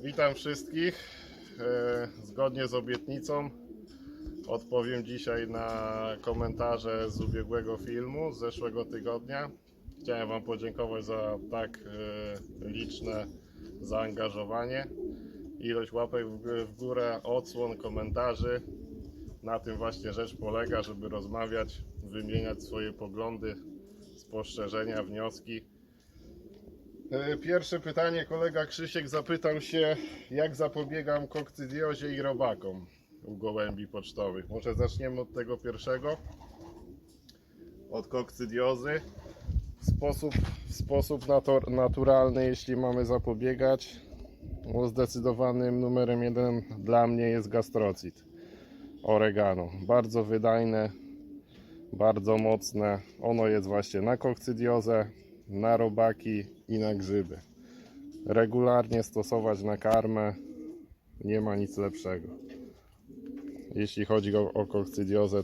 Witam wszystkich. Zgodnie z obietnicą odpowiem dzisiaj na komentarze z ubiegłego filmu, z zeszłego tygodnia. Chciałem Wam podziękować za tak liczne zaangażowanie. Ilość łapek w górę, odsłon, komentarzy. Na tym właśnie rzecz polega, żeby rozmawiać, wymieniać swoje poglądy, spostrzeżenia, wnioski. Pierwsze pytanie, kolega Krzysiek zapytał się, jak zapobiegam kokcydiozie i robakom u gołębi pocztowych. Może zaczniemy od tego pierwszego, od kokcydiozy. W sposób naturalny, jeśli mamy zapobiegać, zdecydowanym numerem 1 dla mnie jest gastrocid, oregano. Bardzo wydajne, bardzo mocne. Ono jest właśnie na kokcydiozę, na robaki i na grzyby. Regularnie stosować na karmę, nie ma nic lepszego. Jeśli chodzi o kokcydiozę,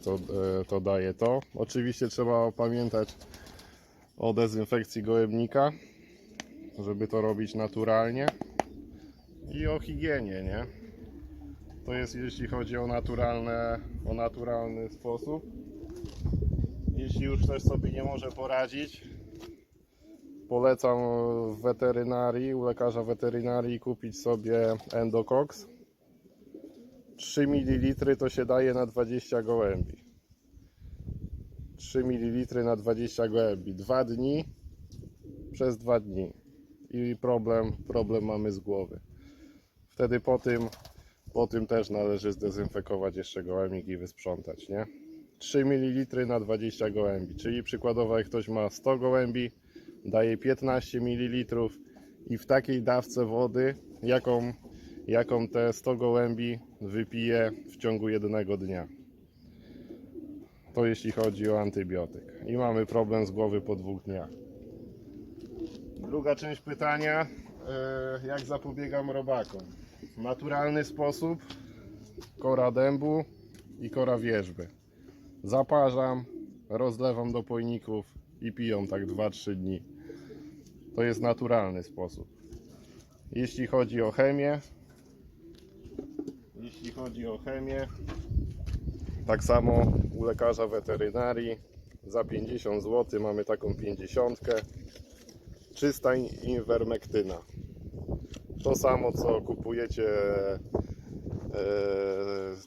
to daje to. Oczywiście trzeba pamiętać o dezynfekcji gołębnika, żeby to robić naturalnie, i o higienie, nie? To jest jeśli chodzi o naturalny sposób. Jeśli już ktoś sobie nie może poradzić, polecam w weterynarii, u lekarza weterynarii kupić sobie Endocox. 3 ml to się daje na 20 gołębi. 3 ml na 20 gołębi. 2 dni przez 2 dni. I problem mamy z głowy. Wtedy po tym też należy zdezynfekować jeszcze gołębnik i wysprzątać, nie? 3 ml na 20 gołębi. Czyli przykładowo jak ktoś ma 100 gołębi, daje 15 ml i w takiej dawce wody, jaką te 100 gołębi wypije w ciągu jednego dnia. To jeśli chodzi o antybiotyk. I mamy problem z głowy po 2 dniach. Druga część pytania, jak zapobiegam robakom? Naturalny sposób, kora dębu i kora wierzby. Zaparzam, rozlewam do pojników i piją tak 2-3 dni. To jest naturalny sposób. Jeśli chodzi o chemię, tak samo u lekarza weterynarii za 50 zł mamy taką 50. Czysta iwermektyna. To samo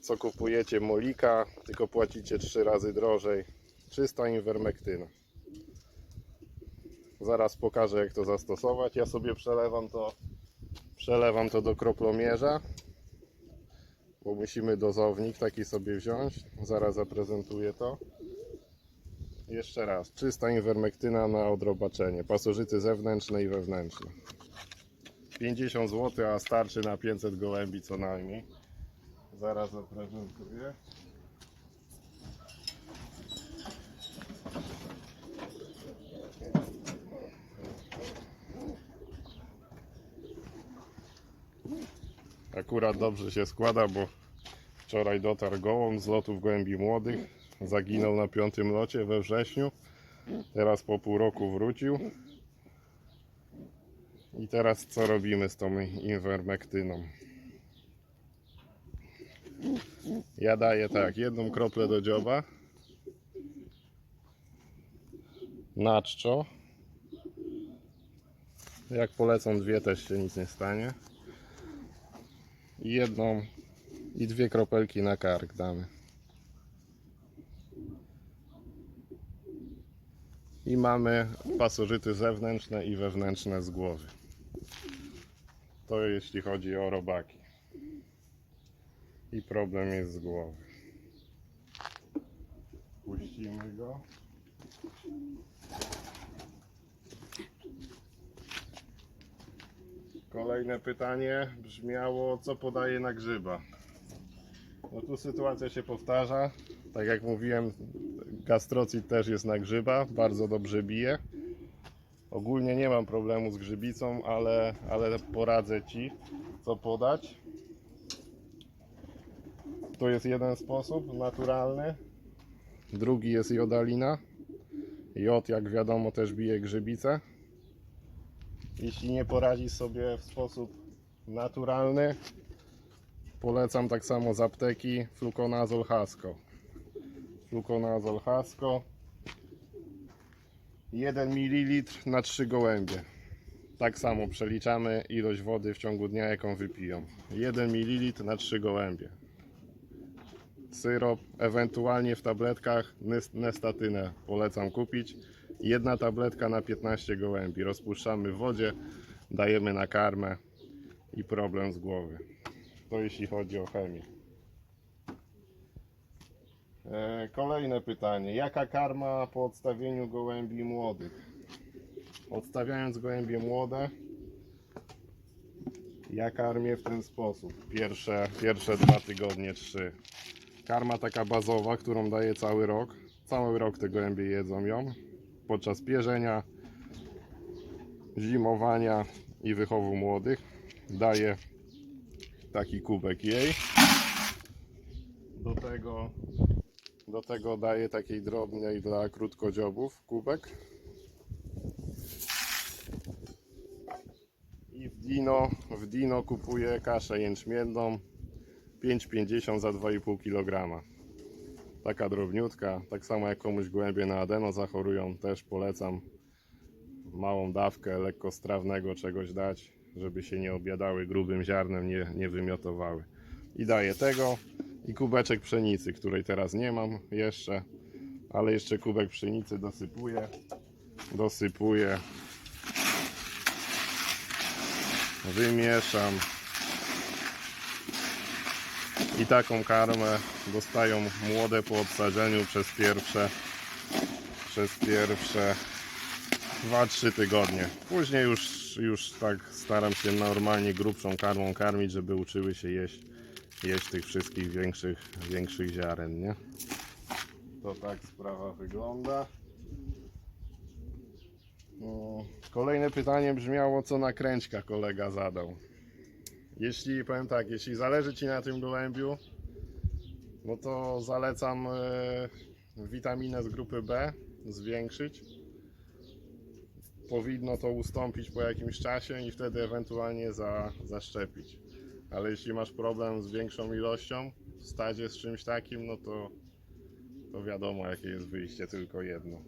co kupujecie molika, tylko płacicie 3 razy drożej. Czysta iwermektyna. Zaraz pokażę, jak to zastosować. Ja sobie przelewam to do kroplomierza, bo musimy dozownik taki sobie wziąć. Zaraz zaprezentuję to. Jeszcze raz. Czysta iwermektyna na odrobaczenie. Pasożyty zewnętrzne i wewnętrzne. 50 zł, a starczy na 500 gołębi co najmniej. Zaraz zaprezentuję. Akurat dobrze się składa, bo wczoraj dotarł gołąb z lotów gołębi młodych. Zaginął na 5. locie we wrześniu. Teraz po pół roku wrócił. I teraz co robimy z tą iwermektyną? Ja daję tak, 1 kroplę do dzioba. Na czczo. Jak polecą 2, też się nic nie stanie. I 2 kropelki na kark damy. I mamy pasożyty zewnętrzne i wewnętrzne z głowy. To jeśli chodzi o robaki. I problem jest z głowy. Puścimy go. Kolejne pytanie brzmiało, co podaje na grzyba. No tu sytuacja się powtarza. Tak jak mówiłem, gastrocid też jest na grzyba, bardzo dobrze bije. Ogólnie nie mam problemu z grzybicą, ale poradzę Ci, co podać. To jest jeden sposób naturalny. Drugi jest jodalina. Jod, jak wiadomo, też bije grzybicę. Jeśli nie poradzi sobie w sposób naturalny. Polecam tak samo z apteki Fluconazol Hasco. Fluconazol Hasco 1 ml na 3 gołębie. Tak samo przeliczamy ilość wody w ciągu dnia, jaką wypiją. 1 ml na 3 gołębie. Syrop, ewentualnie w tabletkach Nestatynę polecam kupić. Jedna tabletka na 15 gołębi. Rozpuszczamy w wodzie, dajemy na karmę i problem z głowy. To jeśli chodzi o chemię. Kolejne pytanie. Jaka karma po odstawieniu gołębi młodych? Odstawiając gołębie młode, ja karmię w ten sposób. Pierwsze 2 tygodnie, 3. Karma taka bazowa, którą daję cały rok. Cały rok te gołębie jedzą ją. Podczas pierzenia, zimowania i wychowu młodych daję taki kubek jej. Do tego daję takiej drobnej dla krótkodziobów kubek. I w Dino kupuję kaszę jęczmienną 5,50 za 2,5 kg. Taka drobniutka, tak samo jak komuś gołębie na adeno zachorują, też polecam małą dawkę lekkostrawnego czegoś dać, żeby się nie objadały grubym ziarnem, nie wymiotowały. I daję tego i kubeczek pszenicy, której teraz nie mam jeszcze, ale jeszcze kubek pszenicy dosypuję, wymieszam i taką karmę dostają młode po obsadzeniu przez pierwsze 2-3 tygodnie. Później już tak staram się normalnie grubszą karmą karmić, żeby uczyły się jeść tych wszystkich większych ziaren, nie? To tak sprawa wygląda. Kolejne pytanie brzmiało, co na kręćkach kolega zadał. Powiem tak, jeśli zależy Ci na tym gołębiu, no to zalecam witaminę z grupy B zwiększyć. Powinno to ustąpić po jakimś czasie i wtedy ewentualnie zaszczepić. Ale jeśli masz problem z większą ilością w stadzie z czymś takim, no to wiadomo, jakie jest wyjście, tylko jedno.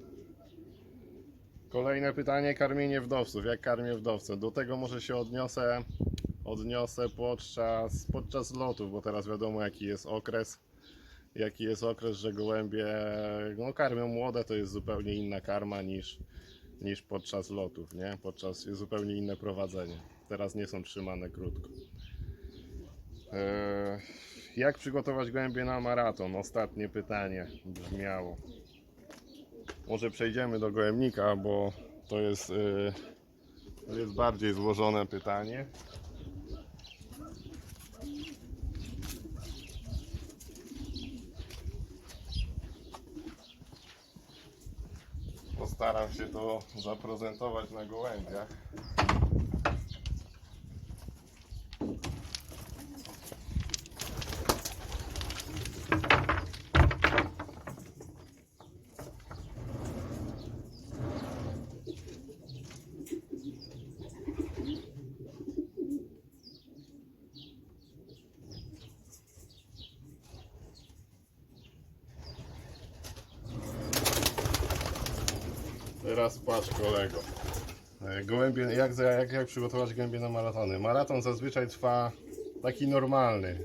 Kolejne pytanie, karmienie wdowców. Jak karmię wdowce? Do tego może się odniosę podczas lotów, bo teraz wiadomo jaki jest okres, że gołębie karmią młode, to jest zupełnie inna karma niż podczas lotów, nie? Jest zupełnie inne prowadzenie. Teraz nie są trzymane krótko. Jak przygotować gołębie na maraton? Ostatnie pytanie brzmiało. Może przejdziemy do gołębnika, bo to jest bardziej złożone pytanie. Postaram się to zaprezentować na gołębiach. Teraz patrz kolego. Gołębie, jak przygotować gołębie na maratony? Maraton zazwyczaj trwa taki normalny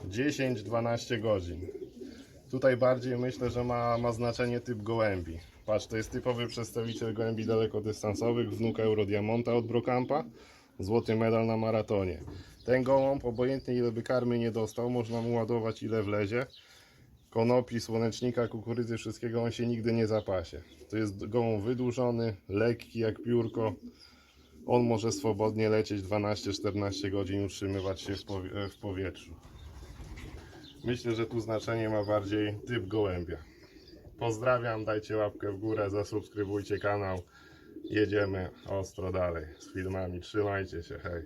10-12 godzin. Tutaj bardziej myślę, że ma znaczenie typ gołębi. Patrz, to jest typowy przedstawiciel gołębi dalekodystansowych, wnuk Eurodiamonta od Brocampa, złoty medal na maratonie. Ten gołąb, obojętnie ile by karmy nie dostał, można mu ładować ile wlezie. Konopi, słonecznika, kukurydzy, wszystkiego, on się nigdy nie zapasie. To jest gołąb wydłużony, lekki jak piórko. On może swobodnie lecieć 12-14 godzin, utrzymywać się w powietrzu. Myślę, że tu znaczenie ma bardziej typ gołębia. Pozdrawiam, dajcie łapkę w górę, zasubskrybujcie kanał. Jedziemy ostro dalej z filmami. Trzymajcie się, hej.